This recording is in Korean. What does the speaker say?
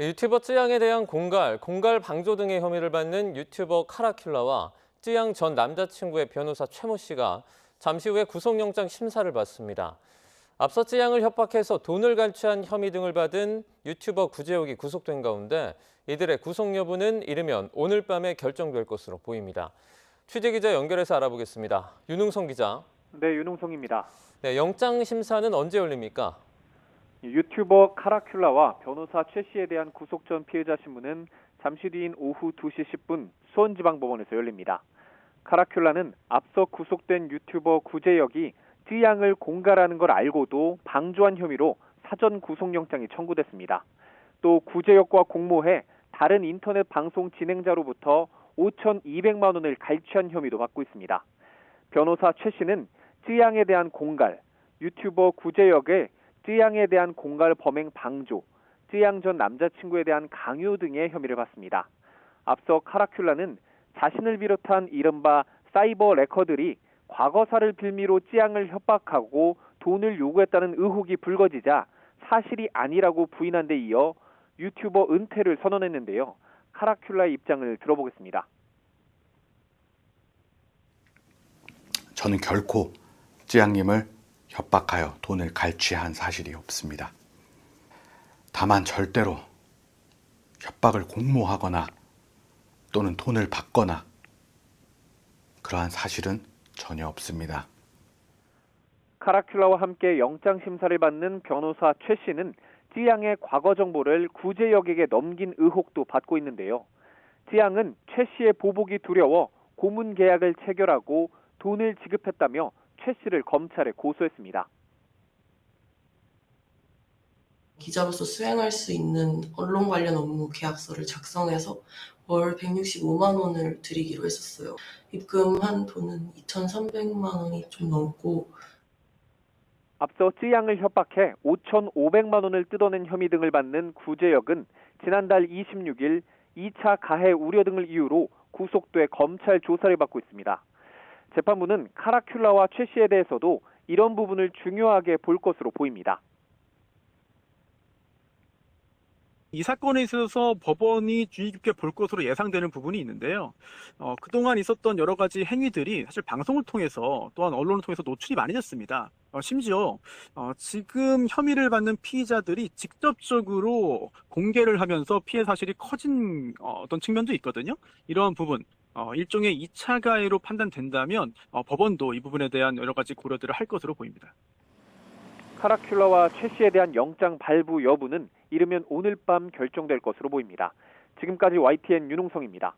유튜버 쯔양에 대한 공갈 방조 등의 혐의를 받는 유튜버 카라큘라와 쯔양 전 남자친구의 변호사 최모 씨가 잠시 후에 구속영장 심사를 받습니다. 앞서 쯔양을 협박해서 돈을 갈취한 혐의 등을 받은 유튜버 구제혁이 구속된 가운데 이들의 구속 여부는 이르면 오늘 밤에 결정될 것으로 보입니다. 취재기자 연결해서 알아보겠습니다. 윤웅성 기자. 네, 윤웅성입니다. 네, 영장 심사는 언제 열립니까? 유튜버 카라큘라와 변호사 최 씨에 대한 구속 전 피해자 신문은 잠시 뒤인 오후 2시 10분 수원지방법원에서 열립니다. 카라큘라는 앞서 구속된 유튜버 구제혁이 쯔양을 공갈하는 걸 알고도 방조한 혐의로 사전 구속영장이 청구됐습니다. 또 구제혁과 공모해 다른 인터넷 방송 진행자로부터 5,200만 원을 갈취한 혐의도 받고 있습니다. 변호사 최 씨는 쯔양에 대한 공갈, 유튜버 구제혁의 쯔양에 대한 공갈 범행 방조, 쯔양 전 남자친구에 대한 강요 등의 혐의를 받습니다. 앞서 카라큘라는 자신을 비롯한 이른바 사이버 레커들이 과거사를 빌미로 쯔양을 협박하고 돈을 요구했다는 의혹이 불거지자 사실이 아니라고 부인한 데 이어 유튜버 은퇴를 선언했는데요. 카라큘라의 입장을 들어보겠습니다. 저는 결코 쯔양님을 협박하여 돈을 갈취한 사실이 없습니다. 다만 절대로 협박을 공모하거나 또는 돈을 받거나 그러한 사실은 전혀 없습니다. 카라큘라와 함께 영장 심사를 받는 변호사 최 씨는 쯔양의 과거 정보를 구제혁에게 넘긴 의혹도 받고 있는데요. 쯔양은 최 씨의 보복이 두려워 고문 계약을 체결하고 돈을 지급했다며 최 씨를 검찰에 고소했습니다. 기자로서 수행할 수 있는 언론 관련 업무 계약서를 작성해서 월 165만 원을 드리기로 했었어요. 입금한 돈은 2,300만 원이 좀 넘고, 앞서 쯔양을 협박해 5,500만 원을 뜯어낸 혐의 등을 받는 구제혁은 지난달 26일 2차 가해 우려 등을 이유로 구속돼 검찰 조사를 받고 있습니다. 재판부는 카라큘라와 최 씨에 대해서도 이런 부분을 중요하게 볼 것으로 보입니다. 이 사건에 있어서 법원이 주의 깊게 볼 것으로 예상되는 부분이 있는데요. 그동안 있었던 여러 가지 행위들이 사실 방송을 통해서 또한 언론을 통해서 노출이 많이 됐습니다. 심지어 지금 혐의를 받는 피의자들이 직접적으로 공개를 하면서 피해 사실이 커진 어떤 측면도 있거든요. 이러한 부분, 일종의 2차 가해로 판단된다면 법원도 이 부분에 대한 여러 가지 고려들을 할 것으로 보입니다. 카라큘라와 최 씨에 대한 영장 발부 여부는 이르면 오늘 밤 결정될 것으로 보입니다. 지금까지 YTN 윤홍성입니다.